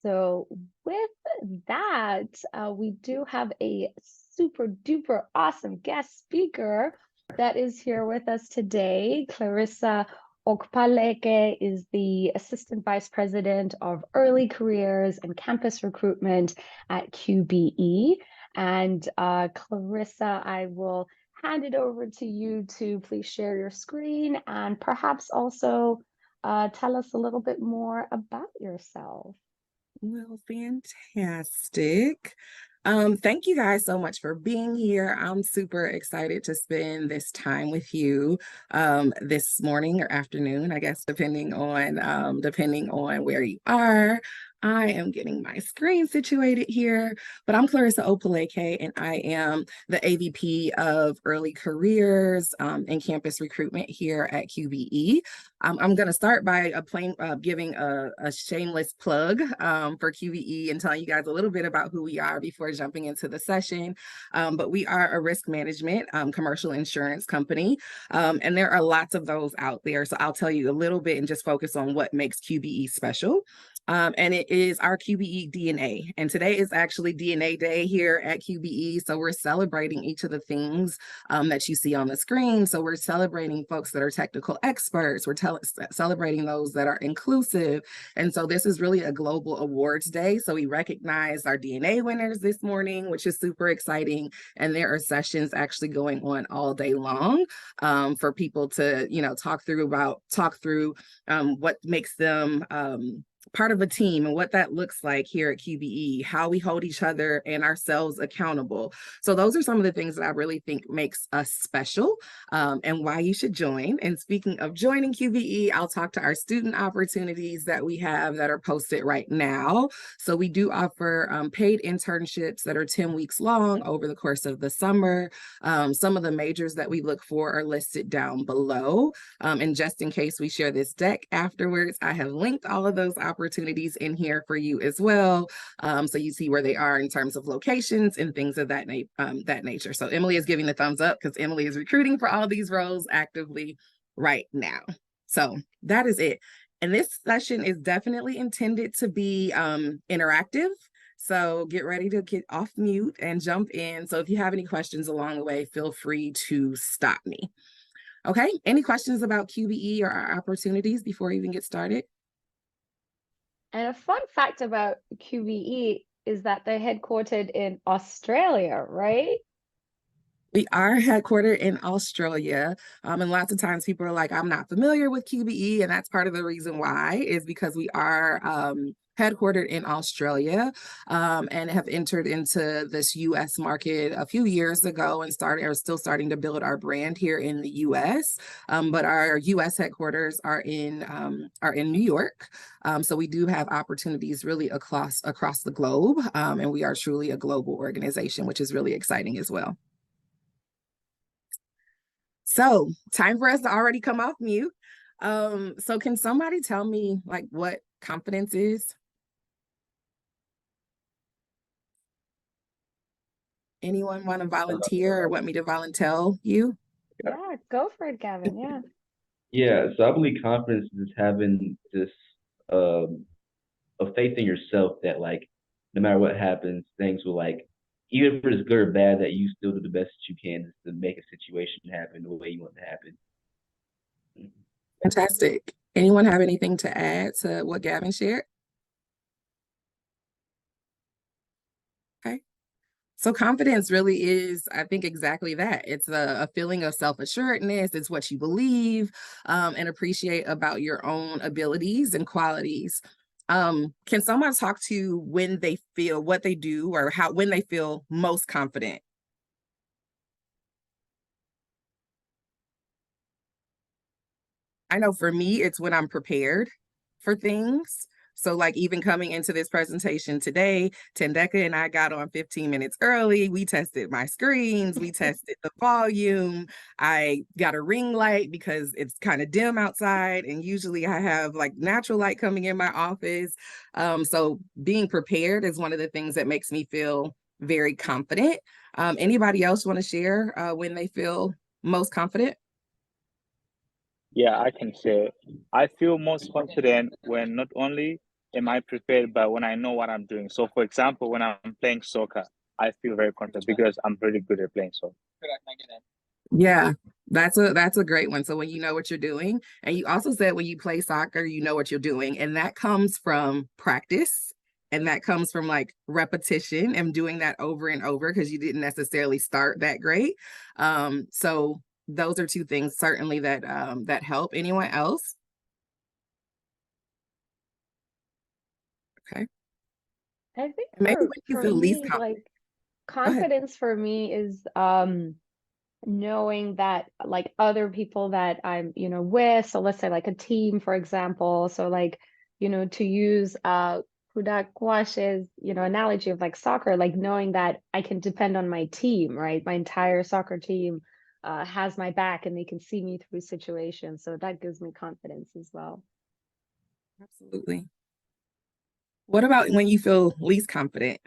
So, with that, we do have a super duper awesome guest speaker that is here with us today. Clarissa Okpaleke is the Assistant Vice President of Early Careers and Campus Recruitment at QBE. And Clarissa, I will hand it over to you to please share your screen and perhaps also tell us a little bit more about yourself. Well, fantastic. Thank you guys so much for being here. I'm super excited to spend this time with you this morning or afternoon, I guess, depending on where you are. I am getting my screen situated here, but I'm Clarissa Opaleke, and I am the AVP of Early Careers and Campus Recruitment here at QBE. I'm going to start by giving a shameless plug for QBE and telling you guys a little bit about who we are before jumping into the session. But we are a risk management commercial insurance company, and there are lots of those out there. So I'll tell you a little bit and just focus on what makes QBE special. And it is our QBE DNA. And today is actually DNA Day here at QBE. So we're celebrating each of the things that you see on the screen. So we're celebrating folks that are technical experts. We're celebrating those that are inclusive. And so this is really a global awards day. So we recognize our DNA winners this morning, which is super exciting. And there are sessions actually going on all day long for people to, talk through what makes them part of a team and what that looks like here at QBE, how we hold each other and ourselves accountable. So those are some of the things that I really think makes us special and why you should join. And speaking of joining QBE, I'll talk to our student opportunities that we have that are posted right now. So we do offer paid internships that are 10 weeks long over the course of the summer. Some of the majors that we look for are listed down below. And just in case we share this deck afterwards, I have linked all of those opportunities in here for you as well. So you see where they are in terms of locations and things of that nature. So Emily is giving the thumbs up because Emily is recruiting for all these roles actively right now. So that is it. And this session is definitely intended to be interactive. So get ready to get off mute and jump in. So if you have any questions along the way, feel free to stop me. Okay, any questions about QBE or our opportunities before we even get started? And a fun fact about QBE is that they're headquartered in Australia, right? We are headquartered in Australia. And lots of times people are like, I'm not familiar with QBE. And that's part of the reason why is because we are headquartered in Australia and have entered into this US market a few years ago and are still starting to build our brand here in the US. But our US headquarters are in New York. So we do have opportunities really across the globe. And we are truly a global organization, which is really exciting as well. So time for us to already come off mute. So can somebody tell me like what confidence is? Anyone want to volunteer or want me to volunteer you? Yeah, go for it, Gavin. Yeah. Yeah, so I believe confidence is having this um a faith in yourself that like no matter what happens, things will even if it's good or bad, that you still do the best that you can to make a situation happen the way you want it to happen. Fantastic. Anyone have anything to add to what Gavin shared? Okay. So confidence really is, I think, exactly that. It's a feeling of self-assuredness. It's what you believe and appreciate about your own abilities and qualities. Can someone talk to when they feel what they do or when they feel most confident? I know for me, it's when I'm prepared for things. So like even coming into this presentation today, Tendeka and I got on 15 minutes early. We tested my screens, we tested the volume. I got a ring light because it's kind of dim outside. And usually I have like natural light coming in my office. So being prepared is one of the things that makes me feel very confident. Anybody else want to share when they feel most confident? Yeah, I can say I feel most confident when not only am I prepared, but when I know what I'm doing. So for example, when I'm playing soccer, I feel very confident because I'm really good at playing soccer. Yeah, that's a great one. So when you know what you're doing, and you also said when you play soccer, you know what you're doing, and that comes from practice, and that comes from like repetition and doing that over and over because you didn't necessarily start that great. So those are two things certainly that that help. Anyone else? Okay. I think Maybe when you for feel least me, confident. like Go ahead. confidence for me is knowing that like other people that I'm, with, so let's say like a team, for example. So like, to use Kudak Kwash's, analogy of like soccer, like knowing that I can depend on my team, right? My entire soccer team has my back and they can see me through situations. So that gives me confidence as well. Absolutely. What about when you feel least confident?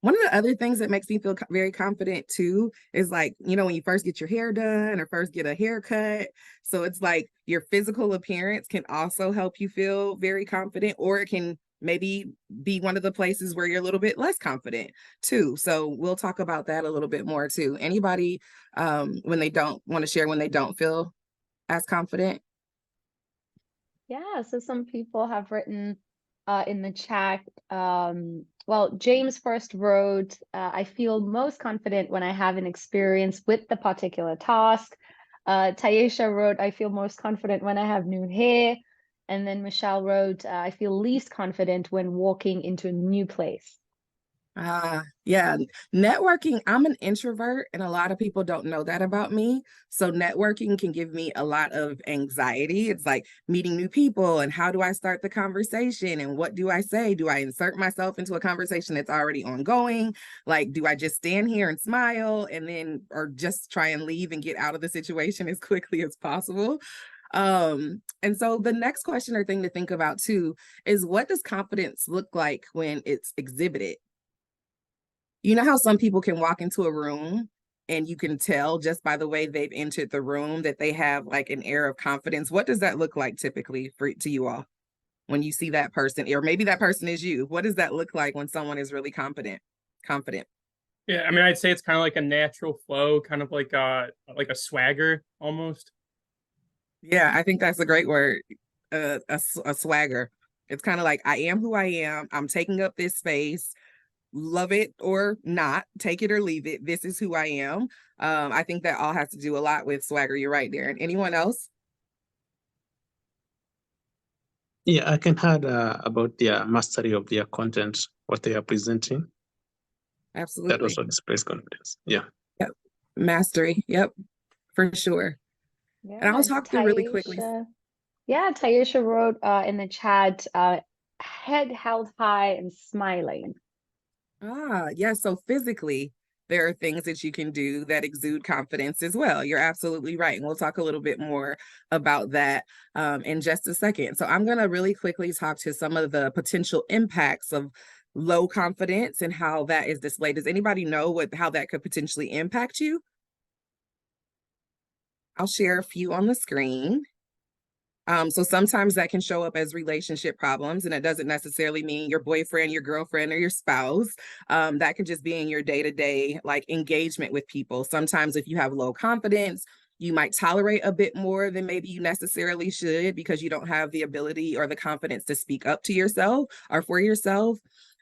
One of the other things that makes me feel very confident too is like, when you first get your hair done or first get a haircut. So it's like your physical appearance can also help you feel very confident, or it can maybe be one of the places where you're a little bit less confident too. So we'll talk about that a little bit more too. Anybody, when they don't want to share when they don't feel as confident? Yeah, so some people have written in the chat. Well, James first wrote, I feel most confident when I have an experience with the particular task. Taisha wrote, I feel most confident when I have new hair. And then Michelle wrote, I feel least confident when walking into a new place. Yeah, networking. I'm an introvert, and a lot of people don't know that about me. So networking can give me a lot of anxiety. It's like meeting new people, and how do I start the conversation? And what do I say? Do I insert myself into a conversation that's already ongoing? Like, do I just stand here and smile and then, or just try and leave and get out of the situation as quickly as possible? And so the next question or thing to think about too is, what does confidence look like when it's exhibited? You know how some people can walk into a room and you can tell just by the way they've entered the room that they have like an air of confidence? What does that look like typically to you all when you see that person, or maybe that person is you? What does that look like when someone is really confident? Yeah, I mean, I'd say it's kind of like a natural flow, kind of like a swagger almost. Yeah, I think that's a great word. A swagger. It's kind of like, I am who I am. I'm taking up this space. Love it or not, take it or leave it. This is who I am. I think that all has to do a lot with swagger. You're right, Darren. Anyone else? Yeah, I can add about their mastery of their content, what they are presenting. That Absolutely. also displays confidence. Yeah. Yep. Mastery. Yep, for sure. And I'll Yeah, talk through really quickly. Taisha wrote in the chat, head held high and smiling. Yeah. So physically, there are things that you can do that exude confidence as well. You're absolutely right. And we'll talk a little bit more about that in just a second. So I'm going to really quickly talk to some of the potential impacts of low confidence and how that is displayed. Does anybody know how that could potentially impact you? I'll share a few on the screen. So sometimes that can show up as relationship problems, and it doesn't necessarily mean your boyfriend, your girlfriend, or your spouse. That can just be in your day-to-day like engagement with people. Sometimes if you have low confidence, you might tolerate a bit more than maybe you necessarily should because you don't have the ability or the confidence to speak up to yourself or for yourself.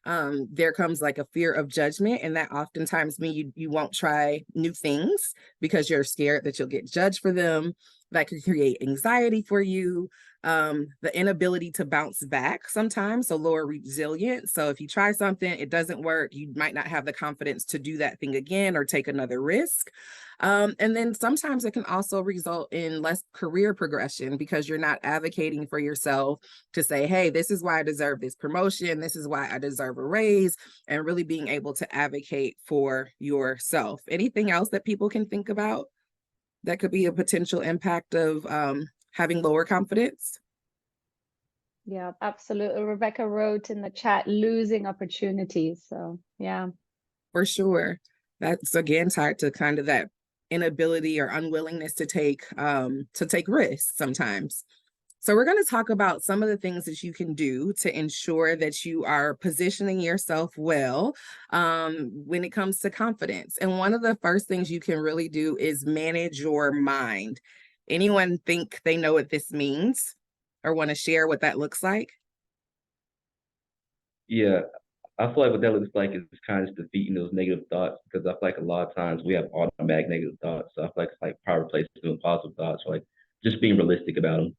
There comes like a fear of judgment, and that oftentimes means you won't try new things because you're scared that you'll get judged for them. That could create anxiety for you. The inability to bounce back sometimes, so lower resilience. So if you try something, it doesn't work, you might not have the confidence to do that thing again or take another risk. And then sometimes it can also result in less career progression because you're not advocating for yourself to say, hey, this is why I deserve this promotion, this is why I deserve a raise, and really being able to advocate for yourself. Anything else that people can think about that could be a potential impact of having lower confidence? Yeah, absolutely. Rebecca wrote in the chat, losing opportunities. So yeah. For sure. That's again tied to kind of that inability or unwillingness to take risks sometimes. So we're going to talk about some of the things that you can do to ensure that you are positioning yourself well when it comes to confidence. And one of the first things you can really do is manage your mind. Anyone think they know what this means or want to share what that looks like? Yeah, I feel like what that looks like is kind of just defeating those negative thoughts because I feel like a lot of times we have automatic negative thoughts. So I feel like it's like power replaced doing positive thoughts, or like just being realistic about them.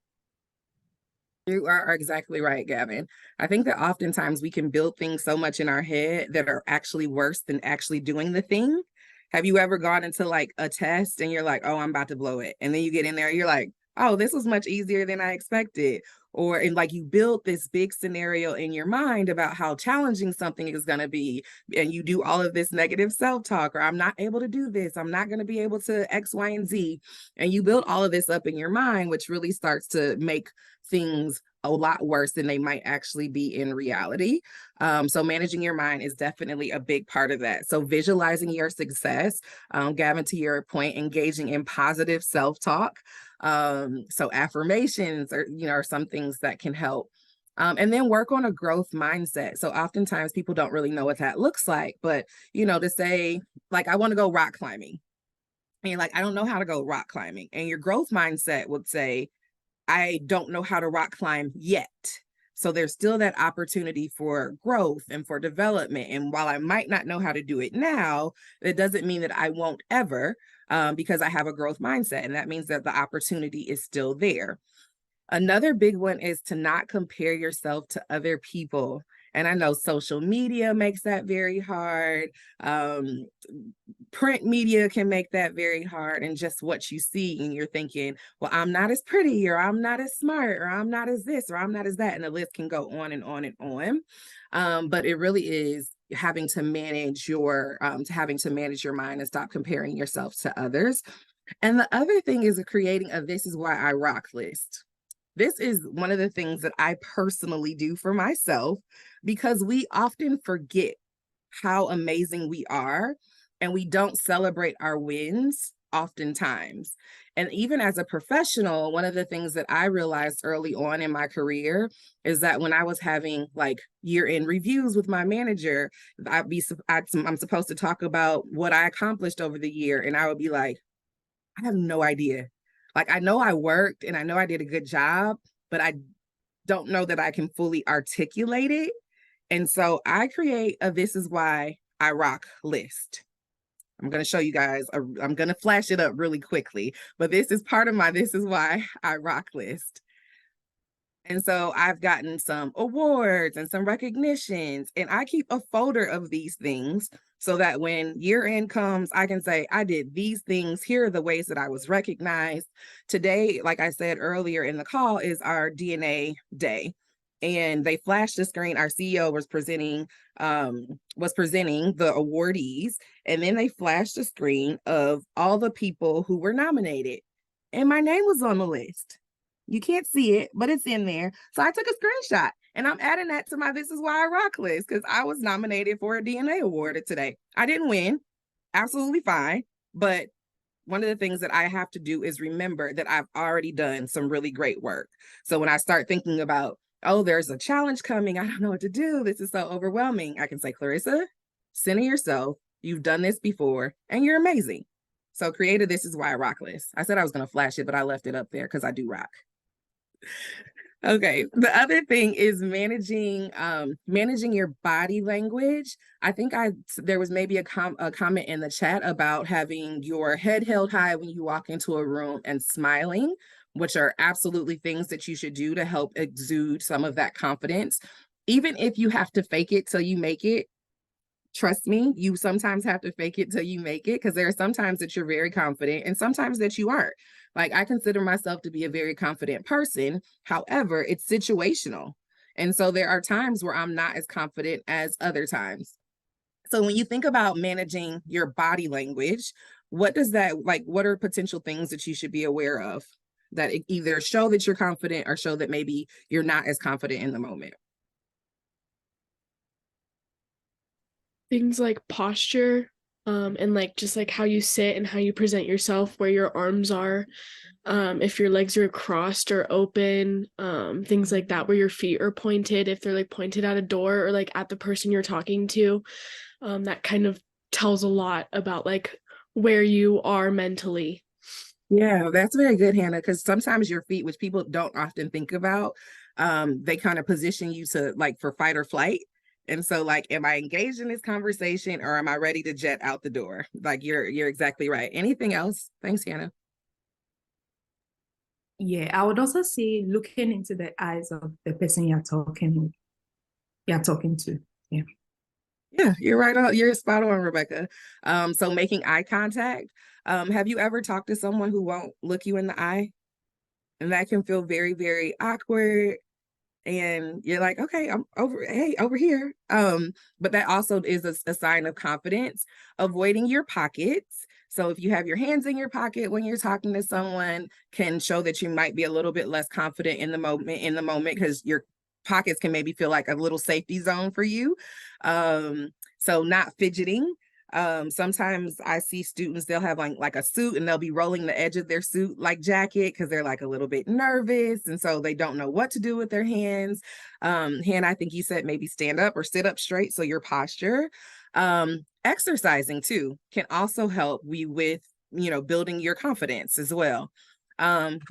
You are exactly right, Gavin. I think that oftentimes we can build things so much in our head that are actually worse than actually doing the thing. Have you ever gone into like a test and you're like, oh, I'm about to blow it. And then you get in there, you're like, oh, this was much easier than I expected. Or and like you build this big scenario in your mind about how challenging something is going to be. And you do all of this negative self-talk, or I'm not able to do this. I'm not going to be able to X, Y, and Z. And you build all of this up in your mind, which really starts to make things a lot worse than they might actually be in reality. So managing your mind is definitely a big part of that. So visualizing your success, Gavin, to your point, engaging in positive self-talk. So affirmations are some things that can help. And then work on a growth mindset. So oftentimes people don't really know what that looks like, but to say like, I want to go rock climbing. And you're like, I don't know how to go rock climbing. And your growth mindset would say, I don't know how to rock climb yet. So there's still that opportunity for growth and for development. And while I might not know how to do it now, it doesn't mean that I won't ever, because I have a growth mindset. And that means that the opportunity is still there. Another big one is to not compare yourself to other people. And I know social media makes that very hard. Print media can make that very hard. And just what you see, and you're thinking, well, I'm not as pretty, or I'm not as smart, or I'm not as this, or I'm not as that. And the list can go on and on and on. But it really is having to manage your mind and stop comparing yourself to others. And the other thing is creating a "This is why I rock" list. This is one of the things that I personally do for myself because we often forget how amazing we are and we don't celebrate our wins oftentimes. And even as a professional, one of the things that I realized early on in my career is that when I was having like year-end reviews with my manager, I'm supposed to talk about what I accomplished over the year. And I would be like, I have no idea. Like, I know I worked and I know I did a good job, but I don't know that I can fully articulate it. And so I create a "This is why I rock" list. I'm going to show you guys, I'm going to flash it up really quickly, but this is part of my "This is why I rock" list. And so I've gotten some awards and some recognitions, and I keep a folder of these things so that when year end comes, I can say, I did these things. Here are the ways that I was recognized. Today, like I said earlier in the call, is our DNA day. And they flashed the screen. Our CEO was presenting the awardees. And then they flashed the screen of all the people who were nominated. And my name was on the list. You can't see it, but it's in there. So I took a screenshot and I'm adding that to my "This is why I rock" list because I was nominated for a DNA award today. I didn't win, absolutely fine. But one of the things that I have to do is remember that I've already done some really great work. So when I start thinking about, oh, there's a challenge coming, I don't know what to do, this is so overwhelming, I can say, Clarissa, center yourself. You've done this before and you're amazing. So create a "This is why I rock" list. I said I was going to flash it, but I left it up there because I do rock. Okay, the other thing is managing your body language. I think there was maybe a comment in the chat about having your head held high when you walk into a room and smiling, which are absolutely things that you should do to help exude some of that confidence. Even if you have to fake it till you make it, trust me, you sometimes have to fake it till you make it, because there are sometimes that you're very confident and sometimes that you aren't. Like, I consider myself to be a very confident person. However, it's situational. And so there are times where I'm not as confident as other times. So when you think about managing your body language, what are potential things that you should be aware of that either show that you're confident or show that maybe you're not as confident in the moment? Things like posture, and like just like how you sit and how you present yourself, where your arms are, if your legs are crossed or open, things like that, where your feet are pointed, if they're like pointed at a door or like at the person you're talking to. That kind of tells a lot about like where you are mentally. Yeah, that's very good, Hannah, because sometimes your feet, which people don't often think about, they kind of position you to like for fight or flight. And so like, am I engaged in this conversation or am I ready to jet out the door? Like you're exactly right. Anything else? Thanks, Hannah. Yeah, I would also say looking into the eyes of the person you're talking to. Yeah. Yeah, you're right on. You're spot on, Rebecca. So making eye contact. Have you ever talked to someone who won't look you in the eye? And that can feel very, very awkward. And you're like, okay, I'm over, hey, over here. But that also is a sign of confidence. Avoiding your pockets. So if you have your hands in your pocket when you're talking to someone, can show that you might be a little bit less confident in the moment because your pockets can maybe feel like a little safety zone for you. So not fidgeting. Sometimes I see students, they'll have like a suit and they'll be rolling the edge of their suit like jacket because they're like a little bit nervous and so they don't know what to do with their hands. Hannah, I think you said maybe stand up or sit up straight, so your posture. Exercising too can also help you with, building your confidence as well.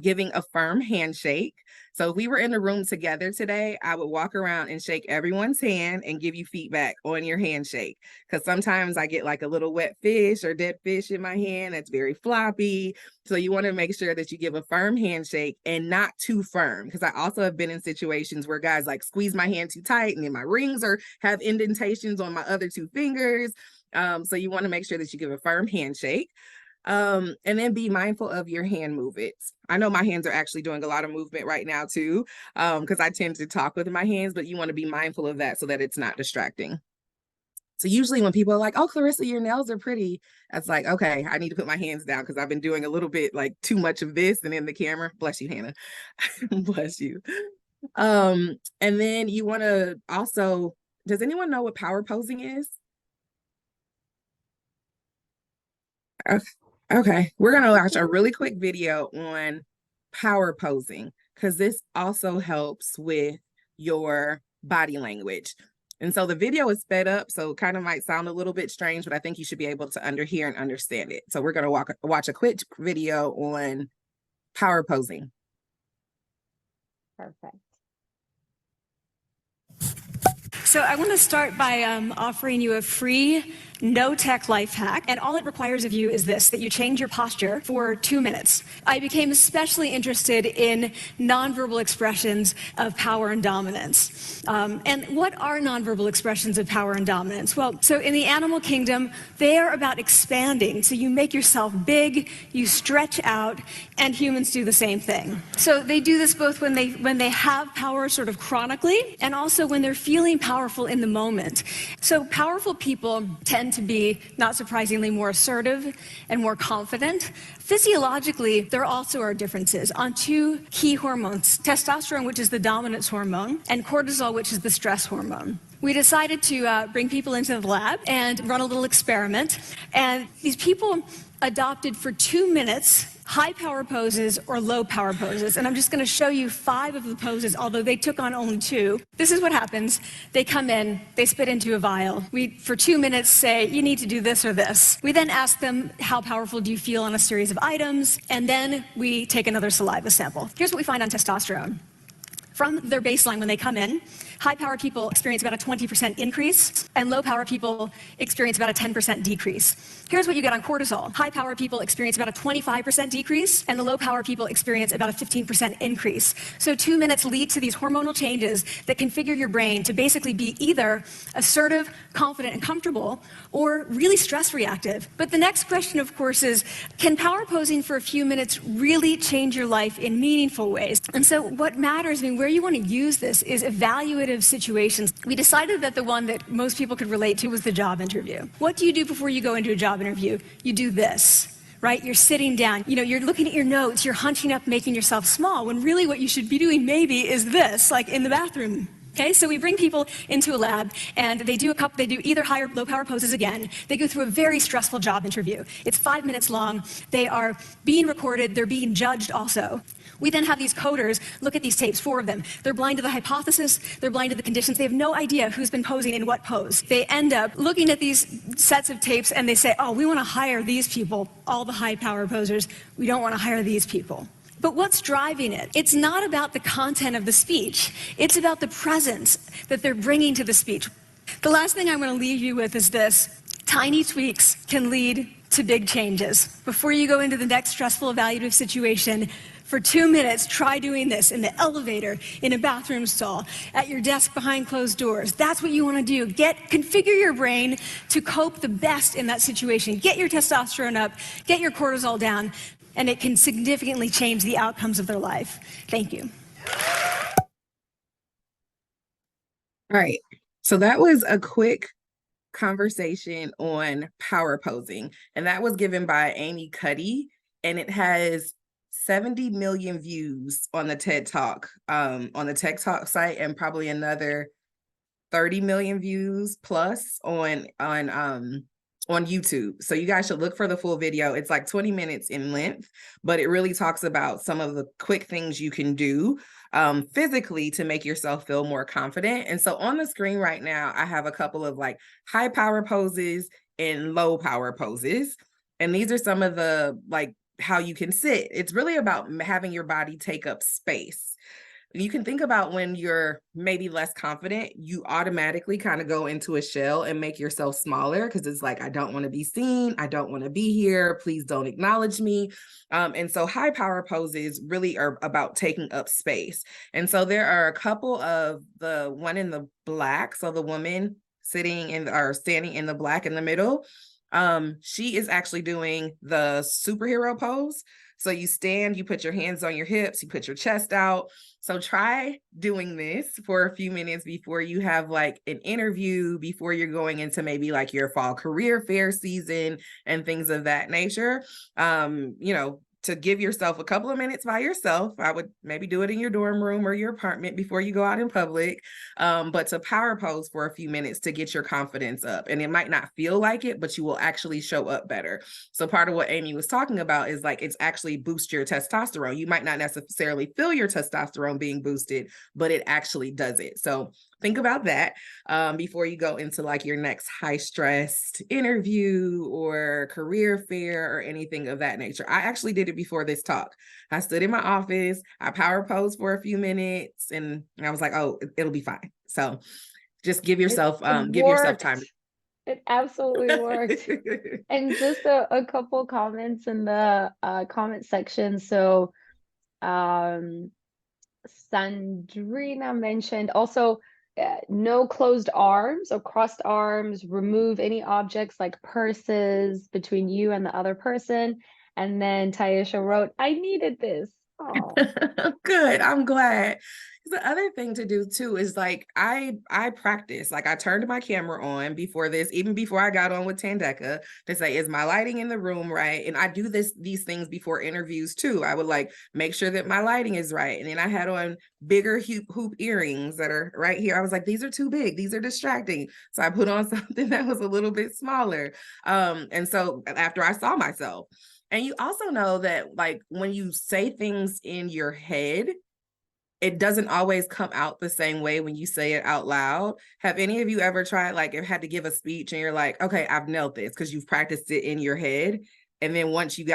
Giving a firm handshake. So if we were in the room together today, I would walk around and shake everyone's hand and give you feedback on your handshake. Because sometimes I get like a little wet fish or dead fish in my hand that's very floppy. So you want to make sure that you give a firm handshake and not too firm. Because I also have been in situations where guys like squeeze my hand too tight and then my rings have indentations on my other two fingers. So you want to make sure that you give a firm handshake. And then be mindful of your hand movements. I know my hands are actually doing a lot of movement right now too, because I tend to talk with my hands, but you want to be mindful of that so that it's not distracting. So usually when people are like, oh, Clarissa, your nails are pretty, that's like, okay, I need to put my hands down because I've been doing a little bit like too much of this and in the camera. Bless you, Hannah. Bless you. And then you want to also, does anyone know what power posing is? Okay, we're gonna watch a really quick video on power posing because this also helps with your body language. And so the video is sped up, so it kind of might sound a little bit strange, but I think you should be able to underhear and understand it. So we're gonna watch a quick video on power posing. Perfect. So I want to start by offering you a free no-tech life hack, and all it requires of you is this, that you change your posture for 2 minutes. I became especially interested in nonverbal expressions of power and dominance. And what are nonverbal expressions of power and dominance? Well, so in the animal kingdom, they are about expanding. So you make yourself big, you stretch out, and humans do the same thing. So they do this both when they have power sort of chronically, and also when they're feeling powerful in the moment. So powerful people tend to be, not surprisingly, more assertive and more confident. Physiologically, there also are differences on two key hormones, testosterone, which is the dominance hormone, and cortisol, which is the stress hormone. We decided to bring people into the lab and run a little experiment, and these people adopted for 2 minutes high power poses or low power poses. And I'm just going to show you 5 of the poses, although they took on only 2. This is what happens. They come in, they spit into a vial. We, for 2 minutes, say, you need to do this or this. We then ask them, how powerful do you feel on a series of items? And then we take another saliva sample. Here's what we find on testosterone. From their baseline when they come in, high-power people experience about a 20% increase, and low-power people experience about a 10% decrease. Here's what you get on cortisol. High-power people experience about a 25% decrease, and the low-power people experience about a 15% increase. So 2 minutes lead to these hormonal changes that configure your brain to basically be either assertive, confident, and comfortable, or really stress-reactive. But the next question, of course, is, can power posing for a few minutes really change your life in meaningful ways? And so what matters, where you want to use this is evaluative situations. We decided that the one that most people could relate to was the job interview. What do you do before you go into a job interview? You do this, right? You're sitting down, you're looking at your notes, you're hunching up, making yourself small, when really what you should be doing maybe is this, like in the bathroom. Okay, so we bring people into a lab and they do either high or low power poses again. They go through a very stressful job interview. It's 5 minutes long. They are being recorded. They're being judged also. We then have these coders look at these tapes, 4 of them. They're blind to the hypothesis. They're blind to the conditions. They have no idea who's been posing in what pose. They end up looking at these sets of tapes and they say, oh, we want to hire these people, all the high power posers. We don't want to hire these people. But what's driving it? It's not about the content of the speech. It's about the presence that they're bringing to the speech. The last thing I want to leave you with is this. Tiny tweaks can lead to big changes. Before you go into the next stressful evaluative situation, for 2 minutes, try doing this in the elevator, in a bathroom stall, at your desk behind closed doors. That's what you want to do. Configure your brain to cope the best in that situation. Get your testosterone up, get your cortisol down, and it can significantly change the outcomes of their life. Thank you. All right. So that was a quick conversation on power posing, and that was given by Amy Cuddy, and it has 70 million views on the TED Talk, on the TED Talk site, and probably another 30 million views plus on YouTube. So you guys should look for the full video. It's like 20 minutes in length, but it really talks about some of the quick things you can do physically to make yourself feel more confident. And so on the screen right now, I have a couple of like high power poses and low power poses. And these are some of the like how you can sit. It's really about having your body take up space. You can think about when you're maybe less confident, you automatically kind of go into a shell and make yourself smaller because it's like, I don't want to be seen. I don't want to be here. Please don't acknowledge me. And so high power poses really are about taking up space. And so there are a couple of the one in the black. So the woman sitting in or standing in the black in the middle, she is actually doing the superhero pose. So you stand, you put your hands on your hips, you put your chest out. So try doing this for a few minutes before you have like an interview, before you're going into maybe like your fall career fair season and things of that nature. You know, to give yourself a couple of minutes by yourself. I would maybe do it in your dorm room or your apartment before you go out in public, but to power pose for a few minutes to get your confidence up. And it might not feel like it, but you will actually show up better. So part of what Amy was talking about is like, it's actually boost your testosterone. You might not necessarily feel your testosterone being boosted, but it actually does it. So think about that before you go into like your next high stressed interview or career fair or anything of that nature. I actually did it before this talk. I stood in my office, I power posed for a few minutes, and I was like, oh, it'll be fine. So just give yourself time. It absolutely worked. And just a couple comments in the comment section. So Sandrina mentioned also no closed arms or crossed arms, remove any objects like purses between you and the other person. And then Taisha wrote, I needed this. Oh. Good. I'm glad. The other thing to do too is like I practice. Like I turned my camera on before this, even before I got on with Tandeka, to say, is my lighting in the room right? And I do these things before interviews too. I would like make sure that my lighting is right. And then I had on bigger hoop earrings that are right here. I was like, these are too big. These are distracting. So I put on something that was a little bit smaller. And so after I saw myself. And you also know that like when you say things in your head, it doesn't always come out the same way when you say it out loud. Have any of you ever tried, like, had to give a speech and you're like, okay, I've nailed this because you've practiced it in your head. And then once you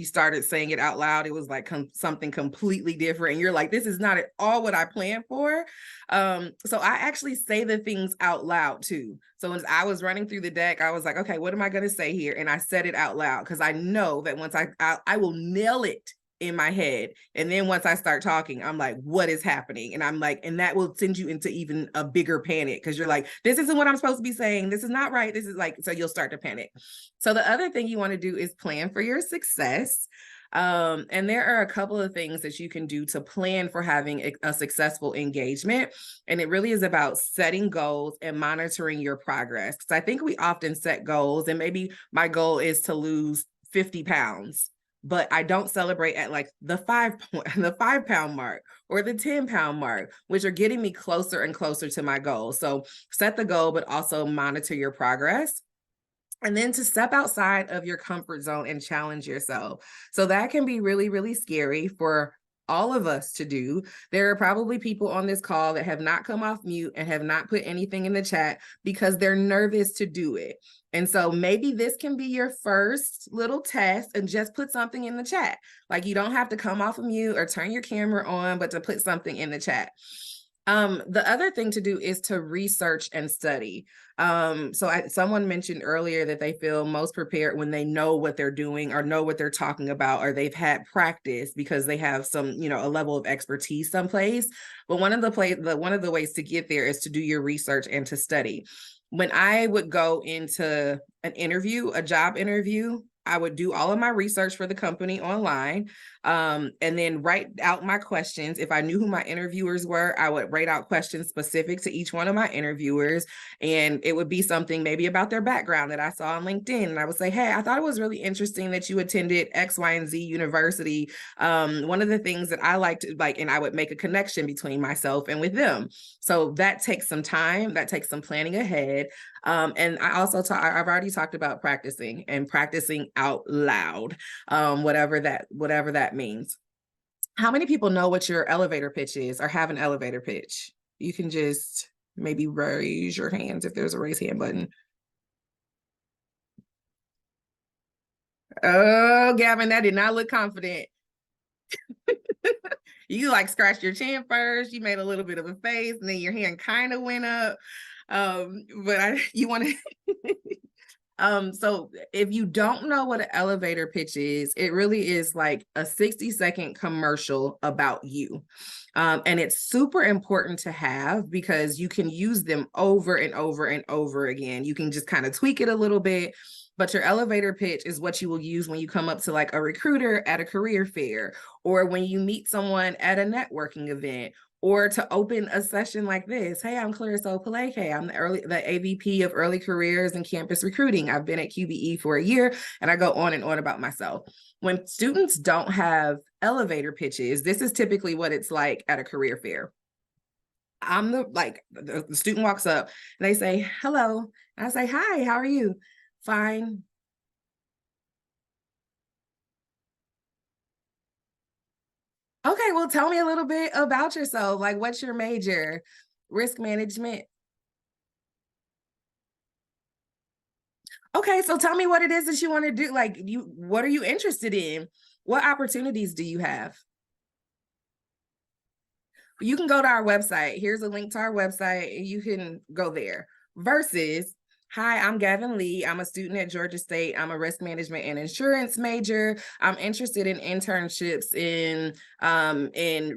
started saying it out loud, it was like something completely different. And you're like, this is not at all what I planned for. So I actually say the things out loud too. So as I was running through the deck, I was like, okay, what am I going to say here? And I said it out loud because I know that once I will nail it in my head. And then once I start talking, I'm like, what is happening? And I'm like, and that will send you into even a bigger panic because you're like, this isn't what I'm supposed to be saying. This is not right. This is like, so you'll start to panic. So the other thing you want to do is plan for your success. And there are a couple of things that you can do to plan for having a successful engagement. And it really is about setting goals and monitoring your progress. Because I think we often set goals and maybe my goal is to lose 50 pounds. but I don't celebrate at like the 5 pound mark or the 10 pound mark, which are getting me closer and closer to my goal. So set the goal, but also monitor your progress. And then to step outside of your comfort zone and challenge yourself. So that can be really, really scary for all of us to do. There are probably people on this call that have not come off mute and have not put anything in the chat because they're nervous to do it. And so maybe this can be your first little test, and just put something in the chat. Like, you don't have to come off of mute or turn your camera on, but to put something in the chat. The other thing to do is to research and study. Someone mentioned earlier that they feel most prepared when they know what they're doing or know what they're talking about, or they've had practice because they have some, a level of expertise someplace. But one of the ways to get there is to do your research and to study. When I would go into an interview, a job interview, I would do all of my research for the company online, and then write out my questions. If I knew who my interviewers were, I would write out questions specific to each one of my interviewers. And it would be something maybe about their background that I saw on LinkedIn. And I would say, hey, I thought it was really interesting that you attended X, Y, and Z university. One of the things that I liked, and I would make a connection between myself and with them. So that takes some time, that takes some planning ahead. And I also I've already talked about practicing out loud, whatever that means. How many people know what your elevator pitch is or have an elevator pitch? You can just maybe raise your hands if there's a raise hand button. Oh, Gavin, that did not look confident. You scratched your chin first, you made a little bit of a face, and then your hand kind of went up. You want to so if you don't know what an elevator pitch is, it really is like a 60-second commercial about you. And it's super important to have because you can use them over and over and over again. You can just kind of tweak it a little bit. But your elevator pitch is what you will use when you come up to a recruiter at a career fair, or when you meet someone at a networking event, or to open a session like this. Hey, I'm Clarissa Opaleke. I'm the AVP of Early Careers and Campus Recruiting. I've been at QBE for a year, and I go on and on about myself. When students don't have elevator pitches, this is typically what it's like at a career fair. The student walks up and they say, hello. And I say, hi, how are you? Fine. Okay, well, tell me a little bit about yourself. What's your major? Risk management. Okay, so tell me what it is that you want to do. What are you interested in? What opportunities do you have? You can go to our website. Here's a link to our website, and you can go there. Versus, hi, I'm Gavin Lee. I'm a student at Georgia State. I'm a risk management and insurance major. I'm interested in internships in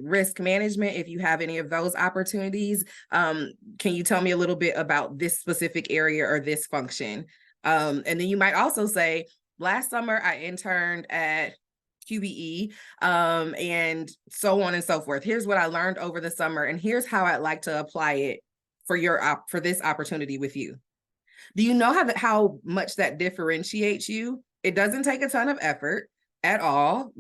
risk management. If you have any of those opportunities, can you tell me a little bit about this specific area or this function? And then you might also say, last summer I interned at QBE, and so on and so forth. Here's what I learned over the summer, and here's how I'd like to apply it for this opportunity with you. Do you know how much that differentiates you? It doesn't take a ton of effort at all.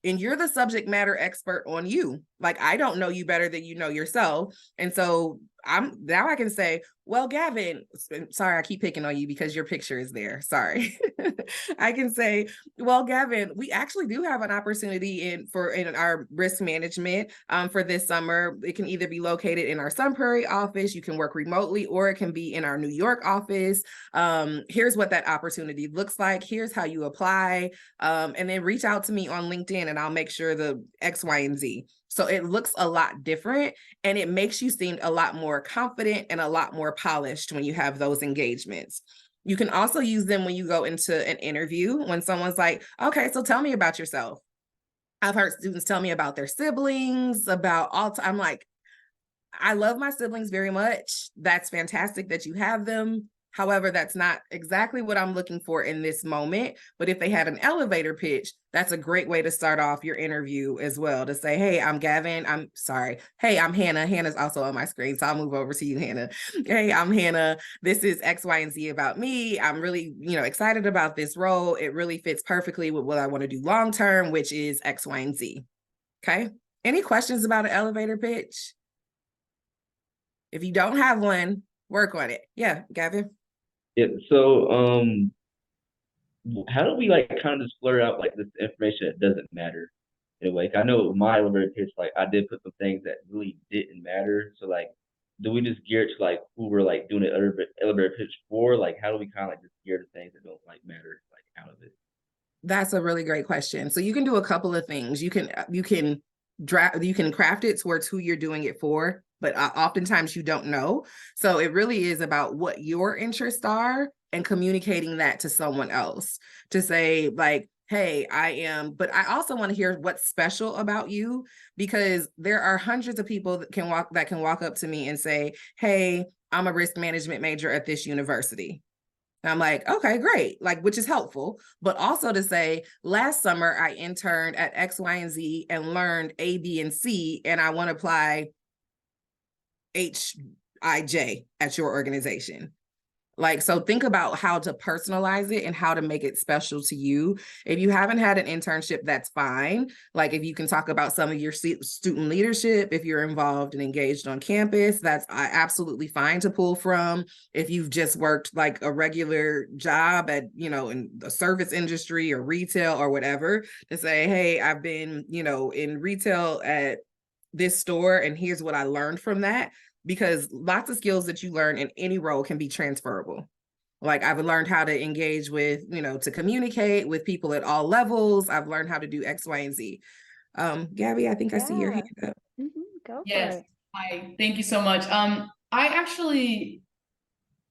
And you're the subject matter expert on you. I don't know you better than you know yourself. And so I can say, well, Gavin, sorry, I keep picking on you because your picture is there. Sorry. I can say, well, Gavin, we actually do have an opportunity in our risk management for this summer. It can either be located in our Sun Prairie office, you can work remotely, or it can be in our New York office. Here's what that opportunity looks like. Here's how you apply. And then reach out to me on LinkedIn and I'll make sure the X, Y, and Z. So it looks a lot different, and it makes you seem a lot more confident and a lot more polished when you have those engagements. You can also use them when you go into an interview, when someone's like, okay, so tell me about yourself. I've heard students tell me about their siblings, I'm like, I love my siblings very much. That's fantastic that you have them. However, that's not exactly what I'm looking for in this moment. But if they had an elevator pitch, that's a great way to start off your interview as well, to say, hey, I'm Gavin. I'm sorry. Hey, I'm Hannah. Hannah's also on my screen, so I'll move over to you, Hannah. Hey, I'm Hannah. This is X, Y, and Z about me. I'm really, excited about this role. It really fits perfectly with what I want to do long term, which is X, Y, and Z. Okay. Any questions about an elevator pitch? If you don't have one, work on it. Yeah, Gavin. Yeah. So, how do we like kind of just blur out like this information that doesn't matter? In a way, I know with my elevator pitch, like I did put some things that really didn't matter. So like, do we just gear it to like who we're like doing the elevator pitch for? Like, how do we kind of like just gear to things that don't like matter like out of it? That's a really great question. So you can do a couple of things. You can craft it towards who you're doing it for, but oftentimes you don't know. So it really is about what your interests are and communicating that to someone else, to say like, hey, but I also want to hear what's special about you, because there are hundreds of people that can walk up to me and say, hey, I'm a risk management major at this university. And I'm like, okay, great. Like, which is helpful, but also to say, last summer I interned at X, Y, and Z and learned A, B, and C, and I want to apply H, I, J at your organization. Like, so think about how to personalize it and how to make it special to you. If you haven't had an internship, that's fine. Like if you can talk about some of your student leadership, if you're involved and engaged on campus, that's absolutely fine to pull from. If you've just worked like a regular job at, in the service industry or retail or whatever, to say, hey, I've been, in retail at this store and here's what I learned from that. Because lots of skills that you learn in any role can be transferable. Like I've learned how to engage with, to communicate with people at all levels. I've learned how to do X, Y, and Z. Gabby, I think I see your hand up. Go Yes. for it. Hi, thank you so much. I actually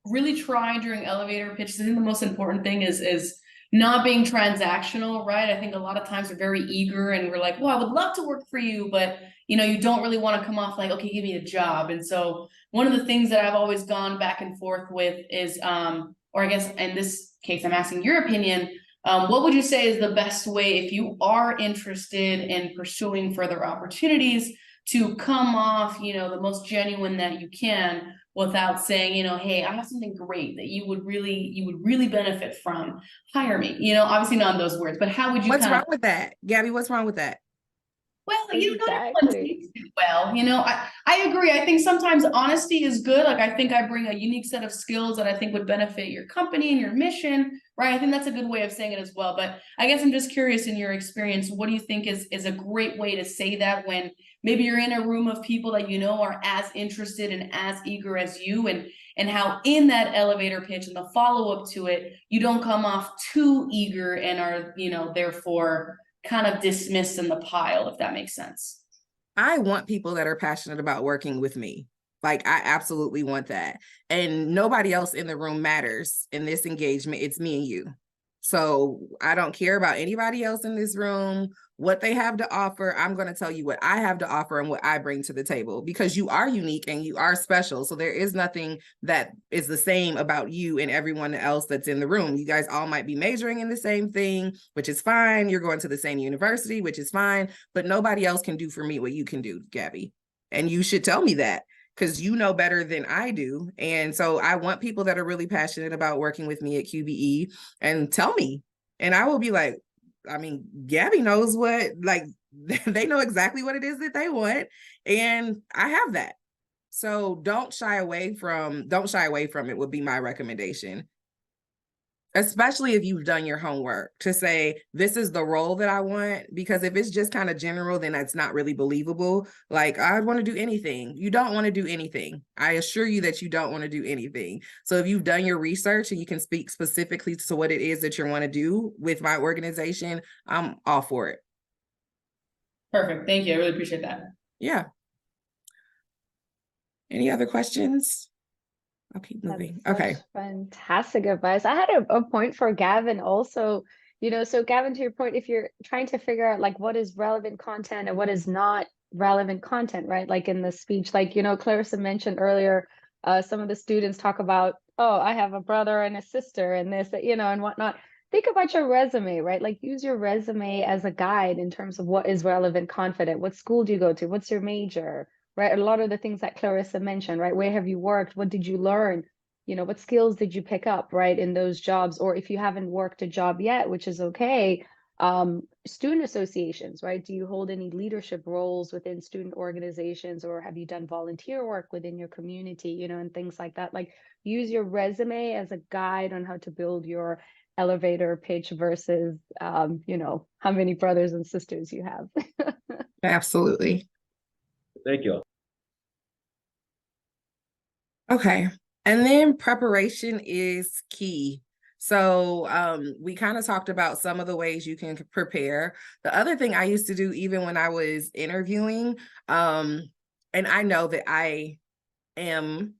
really try during elevator pitches. I think the most important thing is not being transactional, right? I think a lot of times we're very eager and we're like, well, I would love to work for you, but you don't really want to come off like, okay, give me a job. And so one of the things that I've always gone back and forth with is, or I guess in this case, I'm asking your opinion, what would you say is the best way if you are interested in pursuing further opportunities to come off, the most genuine that you can without saying, hey, I have something great that you would really benefit from. Hire me, obviously not in those words, but how would you What's wrong with that? Gabby, what's wrong with that? Well, not everyone takes it well. I agree. I think sometimes honesty is good. Like I think I bring a unique set of skills that I think would benefit your company and your mission, right? I think that's a good way of saying it as well. But I guess I'm just curious, in your experience, what do you think is a great way to say that when maybe you're in a room of people that are as interested and as eager as you, and how in that elevator pitch and the follow-up to it, you don't come off too eager and are, therefore kind of dismissed in the pile, if that makes sense. I want people that are passionate about working with me. Like I absolutely want that. And nobody else in the room matters in this engagement. It's me and you. So I don't care about anybody else in this room, what they have to offer. I'm going to tell you what I have to offer and what I bring to the table, because you are unique and you are special. So there is nothing that is the same about you and everyone else that's in the room. You guys all might be majoring in the same thing, which is fine. You're going to the same university, which is fine, but nobody else can do for me what you can do, Gabby. And you should tell me that, because you know better than I do. And so I want people that are really passionate about working with me at QBE, and tell me. And I will be like, Gabby knows what, like, they know exactly what it is that they want. And I have that. So don't shy away from it would be my recommendation. Especially if you've done your homework, to say, this is the role that I want. Because if it's just kind of general, then that's not really believable. Like, I want to do anything. You don't want to do anything. I assure you that you don't want to do anything. So if you've done your research and you can speak specifically to what it is that you want to do with my organization, I'm all for it. Perfect. Thank you. I really appreciate that. Yeah. Any other questions? I'll keep moving. Okay. Fantastic advice. I had a point for Gavin also, so Gavin, to your point, if you're trying to figure out like what is relevant content and what is not relevant content, right? Like in the speech, like, Clarissa mentioned earlier, some of the students talk about oh, I have a brother and a sister and this, you know, and whatnot. Think about your resume, right? Like use your resume as a guide in terms of what is relevant, confident. What school do you go to? What's your major, right? A lot of the things that Clarissa mentioned, right? Where have you worked? What did you learn? You know, what skills did you pick up, right, in those jobs? Or if you haven't worked a job yet, which is okay, student associations, right? Do you hold any leadership roles within student organizations, or have you done volunteer work within your community, you know, and things like that? Like use your resume as a guide on how to build your elevator pitch versus, you know, how many brothers and sisters you have. Absolutely. Thank you. Okay. And then preparation is key. So we kind of talked about some of the ways you can prepare. The other thing I used to do even when I was interviewing, and I know that I can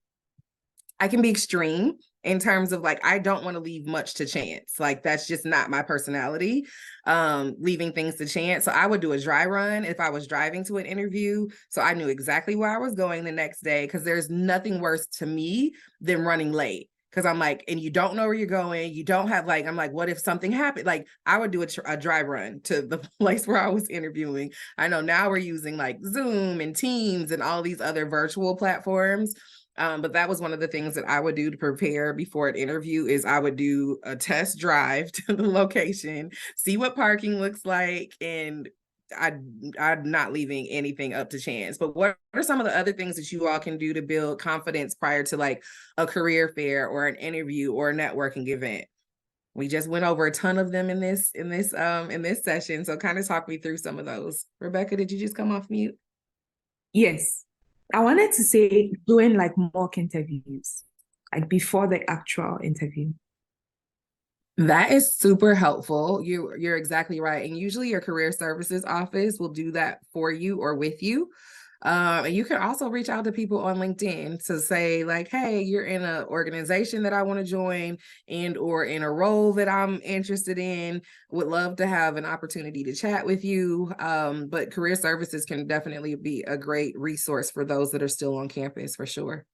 be extreme in terms of like, I don't want to leave much to chance. Like, that's just not my personality, leaving things to chance. So I would do a dry run if I was driving to an interview. So I knew exactly where I was going the next day, because there's nothing worse to me than running late. Because I'm like, and you don't know where you're going. You don't have like, I'm like, what if something happened? Like I would do a dry run to the place where I was interviewing. I know now we're using like Zoom and Teams and all these other virtual platforms. But that was one of the things that I would do to prepare before an interview is I would do a test drive to the location, see what parking looks like, and I'm not leaving anything up to chance. But what are some of the other things that you all can do to build confidence prior to like a career fair or an interview or a networking event? We just went over a ton of them in this session. So kind of talk me through some of those. Rebecca, did you just come off mute? Yes. I wanted to say doing like mock interviews, like before the actual interview. That is super helpful. You're exactly right. And usually your career services office will do that for you or with you. And you can also reach out to people on LinkedIn to say like, hey, you're in an organization that I want to join and or in a role that I'm interested in, would love to have an opportunity to chat with you. But career services can definitely be a great resource for those that are still on campus for sure.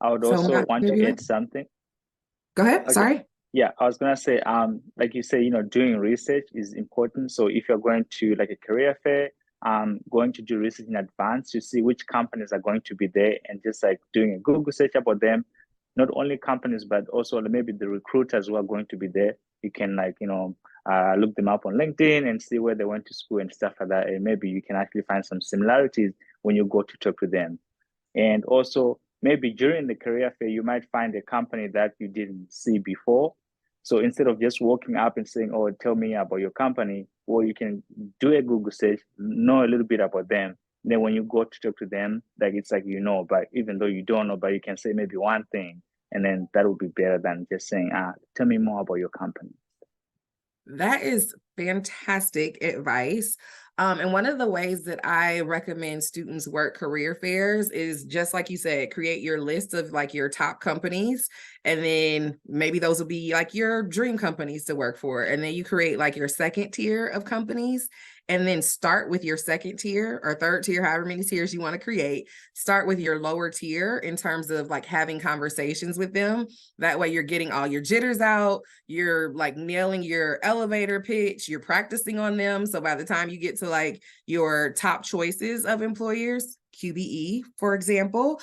I would also want to add something. Go ahead. Okay. Sorry. Yeah, I was gonna say, like you say, you know, doing research is important. So if you're going to like a career fair, going to do research in advance to see which companies are going to be there, and just like doing a Google search about them. Not only companies, but also maybe the recruiters who are going to be there. You can like, you know, look them up on LinkedIn and see where they went to school and stuff like that. And maybe you can actually find some similarities when you go to talk to them. And also maybe during the career fair, you might find a company that you didn't see before. So instead of just walking up and saying, oh, tell me about your company, well, you can do a Google search, know a little bit about them. Then when you go to talk to them, like it's like, you know, but even though you don't know, but you can say maybe one thing, and then that would be better than just saying, tell me more about your company. That is fantastic advice. And one of the ways that I recommend students work career fairs is just like you said, create your list of like your top companies. And then maybe those will be like your dream companies to work for. And then you create like your second tier of companies. And then start with your second tier or third tier, however many tiers you want to create. Start with your lower tier in terms of like having conversations with them. That way you're getting all your jitters out. You're like nailing your elevator pitch. You're practicing on them. So by the time you get to like your top choices of employers, QBE, for example,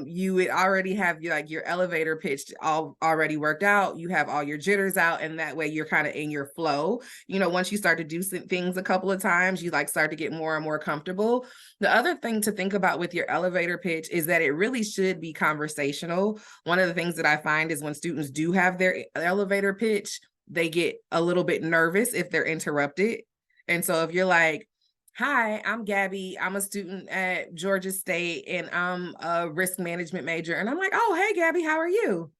you would already have your elevator pitch all already worked out. You have all your jitters out, and that way you're kind of in your flow. You know, once you start to do some things a couple of times, you like start to get more and more comfortable. The other thing to think about with your elevator pitch is that it really should be conversational. One of the things that I find is when students do have their elevator pitch, they get a little bit nervous if they're interrupted. And so if you're like, hi, I'm Gabby. I'm a student at Georgia State and I'm a risk management major. And I'm like, oh, hey, Gabby, how are you?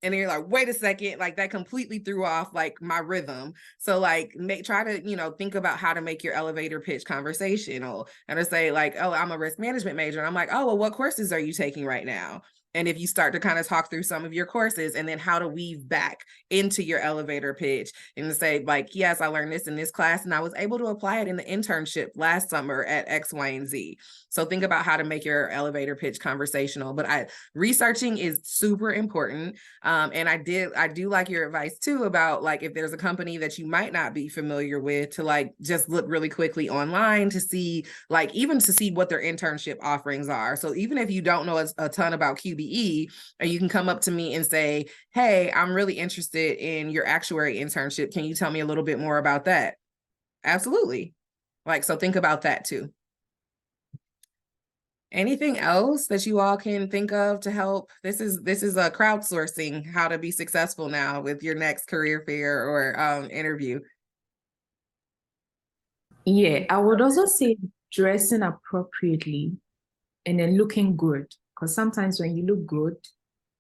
And then you're like, wait a second, like that completely threw off like my rhythm. So like try to, think about how to make your elevator pitch conversational and to say like, oh, I'm a risk management major. And I'm like, oh, well, what courses are you taking right now? And if you start to kind of talk through some of your courses and then how to weave back into your elevator pitch and to say like, yes, I learned this in this class and I was able to apply it in the internship last summer at X, Y, and Z. So think about how to make your elevator pitch conversational. But researching is super important. And I do like your advice too about like if there's a company that you might not be familiar with, to like just look really quickly online to see like even to see what their internship offerings are. So even if you don't know a ton about QBE, and you can come up to me and say, hey, I'm really interested in your actuary internship. Can you tell me a little bit more about that? Absolutely. Like, so think about that too. Anything else that you all can think of to help? This is a crowdsourcing how to be successful now with your next career fair or interview. Yeah, I would also say dressing appropriately and then looking good. Because sometimes when you look good,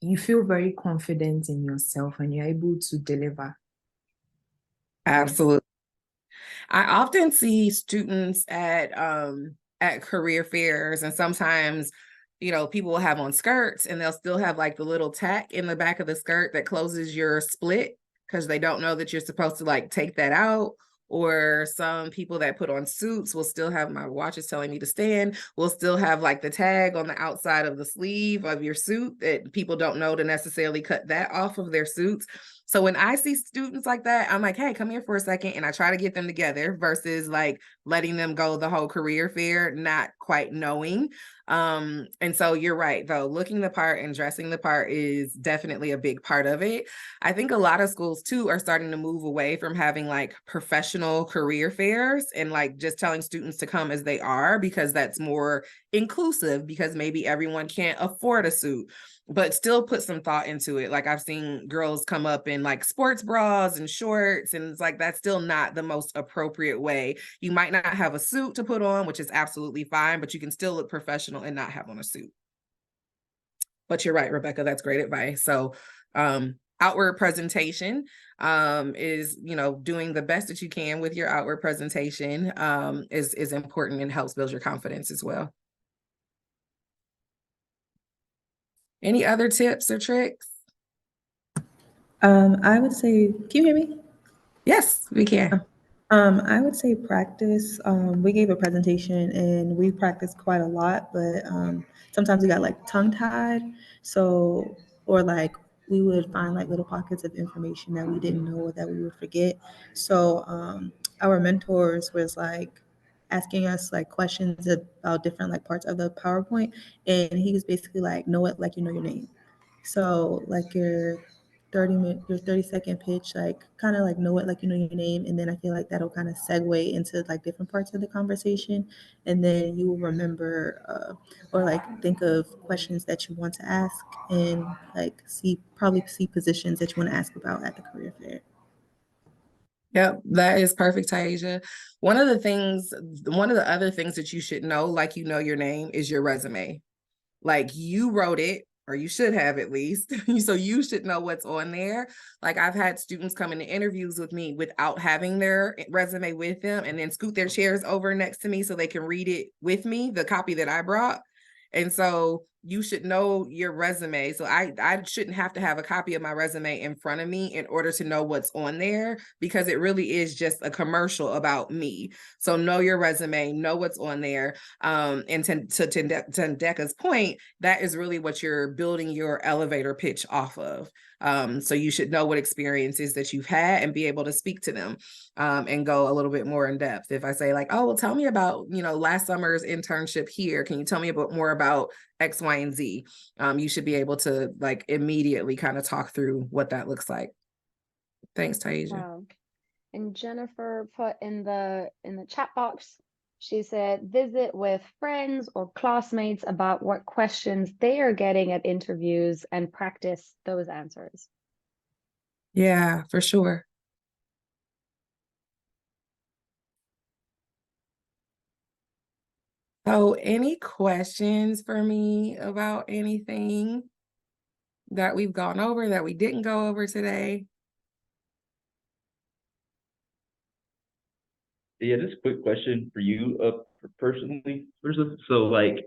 you feel very confident in yourself and you're able to deliver. Absolutely. I often see students at career fairs, and sometimes, you know, people will have on skirts and they'll still have like the little tack in the back of the skirt that closes your split because they don't know that you're supposed to like take that out. Or some people that put on suits will still have, my watch is telling me to stand, will still have like the tag on the outside of the sleeve of your suit that people don't know to necessarily cut that off of their suits. So when I see students like that, I'm like, hey, come here for a second. And I try to get them together versus like letting them go the whole career fair, not quite knowing. And so you're right, though, looking the part and dressing the part is definitely a big part of it. I think a lot of schools too are starting to move away from having like professional career fairs and like just telling students to come as they are, because that's more inclusive, because maybe everyone can't afford a suit, but still put some thought into it. Like I've seen girls come up in like sports bras and shorts, and it's like that's still not the most appropriate way. You might not have a suit to put on, which is absolutely fine, but you can still look professional and not have on a suit. But you're right, Rebecca, that's great advice. So outward presentation is, you know, doing the best that you can with your outward presentation is important and helps build your confidence as well. Any other tips or tricks? I would say, can you hear me? Yes, we can. I would say practice. We gave a presentation and we practiced quite a lot, but sometimes we got like tongue tied. So, or like we would find like little pockets of information that we didn't know or that we would forget. So our mentors was like asking us like questions about different like parts of the PowerPoint, and he was basically like, know it like you know your name. So like your 30-second pitch, like kind of like know it like you know your name, and then I feel like that'll kind of segue into like different parts of the conversation, and then you will remember or like think of questions that you want to ask, and like probably see positions that you want to ask about at the career fair. Yep, that is perfect, Taisha. One of the other things that you should know, like you know your name, is your resume. Like you wrote it, or you should have at least. So you should know what's on there. Like I've had students come into interviews with me without having their resume with them and then scoot their chairs over next to me so they can read it with me, the copy that I brought. And so you should know your resume. So I shouldn't have to have a copy of my resume in front of me in order to know what's on there, because it really is just a commercial about me. So know your resume, know what's on there. And to Ndeka's point, that is really what you're building your elevator pitch off of. So you should know what experiences that you've had and be able to speak to them and go a little bit more in depth. If I say like, oh, well, tell me about, you know, last summer's internship here. Can you tell me a bit more about X, Y, and Z? You should be able to like immediately kind of talk through what that looks like. Thanks, Taisha. Wow. And Jennifer put in the chat box, she said, visit with friends or classmates about what questions they are getting at interviews and practice those answers. Yeah, for sure. So any questions for me about anything that we've gone over that we didn't go over today? Yeah, just a quick question for you, personally. So like,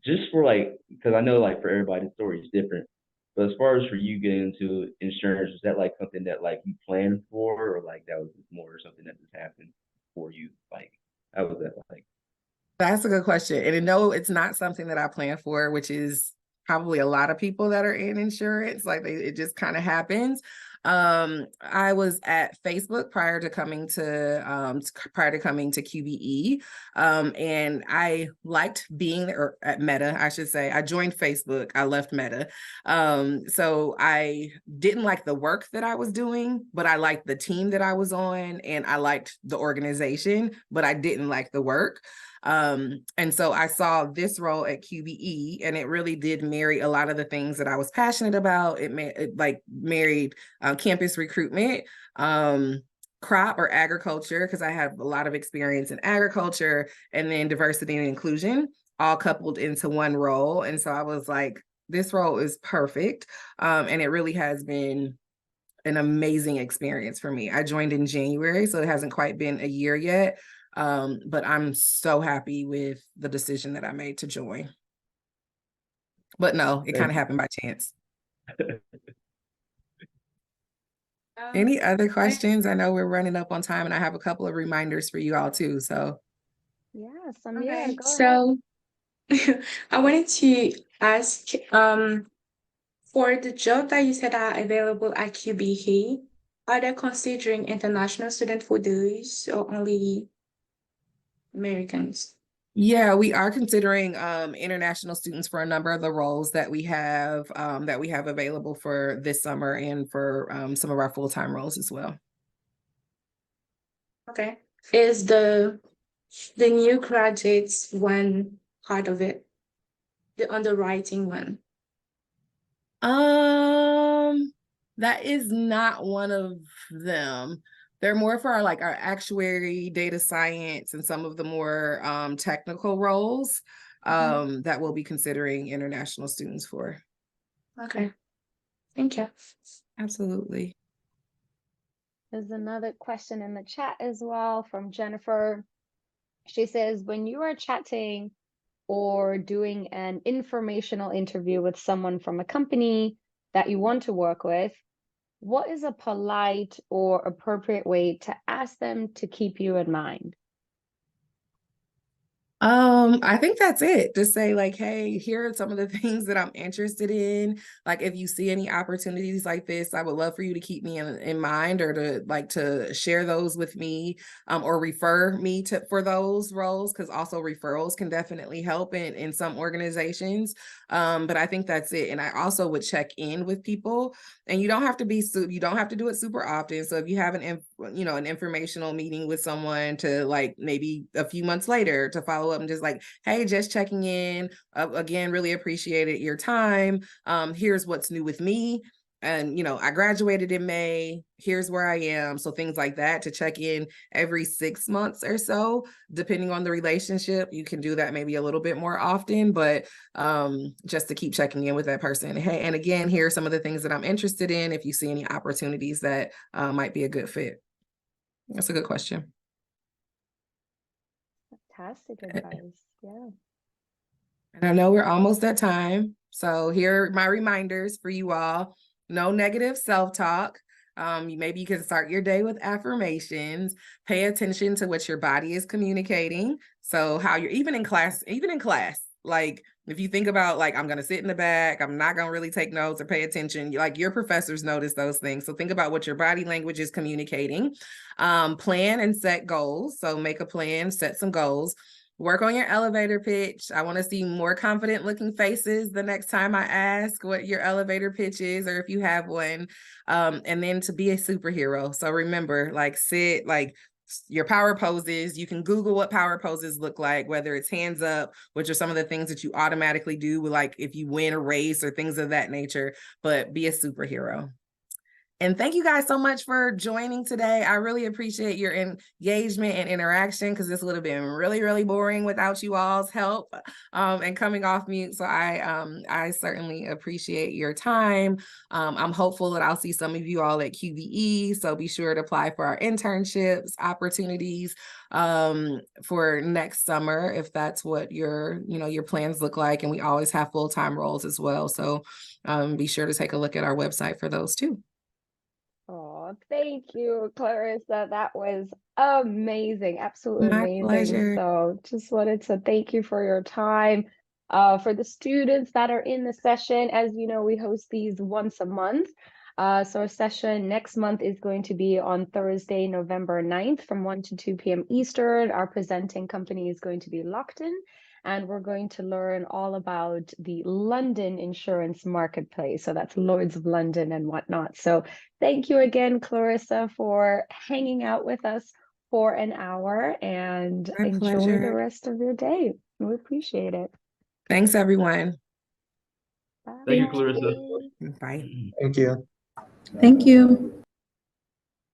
just for like, because I know like for everybody the story is different, but as far as for you getting into insurance, is that like something that like you planned for, or like that was just more something that just happened for you? Like, how was that like? That's a good question. And no, it's not something that I plan for, which is probably a lot of people that are in insurance. Like it just kind of happens. I was at Facebook prior to coming to QBE. And I liked being there, or at Meta, I should say. I joined Facebook, I left Meta. So I didn't like the work that I was doing, but I liked the team that I was on, and I liked the organization, but I didn't like the work. And so I saw this role at QBE, and it really did marry a lot of the things that I was passionate about. It married campus recruitment, crop or agriculture, because I have a lot of experience in agriculture, and then diversity and inclusion, all coupled into one role. And so I was like, this role is perfect. And it really has been an amazing experience for me. I joined in January, so it hasn't quite been a year yet. But I'm so happy with the decision that I made to join. But no, it kind of happened by chance. Any other questions? I know we're running up on time, and I have a couple of reminders for you all too. So Yeah, Samira, Okay, go so I wanted to ask, for the job that you said are available at QBE, are they considering international students for those, or only Americans? yeah, we are considering international students for a number of the roles that we have available for this summer, and for some of our full-time roles as well. Okay. Is the new graduates one part of it? The underwriting one? That is not one of them. They're more for our actuary, data science, and some of the more technical roles that we'll be considering international students for. Okay. Thank you. Absolutely. There's another question in the chat as well from Jennifer. She says, when you are chatting or doing an informational interview with someone from a company that you want to work with, what is a polite or appropriate way to ask them to keep you in mind? I think that's it. Just say like, hey, here are some of the things that I'm interested in. Like, if you see any opportunities like this, I would love for you to keep me in mind, or to share those with me, or refer me for those roles, because also referrals can definitely help in some organizations. But I think that's it. And I also would check in with people, and you don't have to do it super often. So if you have an informational meeting with someone, to like maybe a few months later to follow up and just like, hey, just checking in. Again, really appreciated your time. Here's what's new with me. And, I graduated in May. Here's where I am. So things like that, to check in every 6 months or so, depending on the relationship. You can do that maybe a little bit more often, but just to keep checking in with that person. Hey, and again, here are some of the things that I'm interested in, if you see any opportunities that might be a good fit. That's a good question. Fantastic advice. Yeah. And I know we're almost at time. So here are my reminders for you all. No negative self-talk. Maybe you can start your day with affirmations. Pay attention to what your body is communicating. So how you're even in class, like if you think about like, I'm going to sit in the back, I'm not going to really take notes or pay attention. Like, your professors notice those things. So think about what your body language is communicating. Plan and set goals. So make a plan, set some goals. Work on your elevator pitch. I want to see more confident looking faces the next time I ask what your elevator pitch is, or if you have one. And then to be a superhero. So remember, sit your power poses. You can Google what power poses look like, whether it's hands up, which are some of the things that you automatically do with, like, if you win a race or things of that nature, but be a superhero. And thank you guys so much for joining today. I really appreciate your engagement and interaction, because this would have been really, really boring without you all's help and coming off mute. So I certainly appreciate your time. I'm hopeful that I'll see some of you all at QVE. So be sure to apply for our internships opportunities for next summer, if that's what your plans look like. And we always have full-time roles as well. So be sure to take a look at our website for those too. Oh, thank you, Clarissa. That was amazing. Absolutely My amazing. pleasure. So just wanted to thank you for your time. For the students that are in the session, as you know, we host these once a month. So our session next month is going to be on Thursday, November 9th from 1 to 2 p.m. Eastern. Our presenting company is going to be Lockton, and we're going to learn all about the London insurance marketplace. So that's Lloyd's of London and whatnot. So thank you again, Clarissa, for hanging out with us for an hour, and My enjoy the pleasure. rest of your day. We appreciate it. Thanks, everyone. Thank you, Clarissa. Bye. Thank you. Thank you.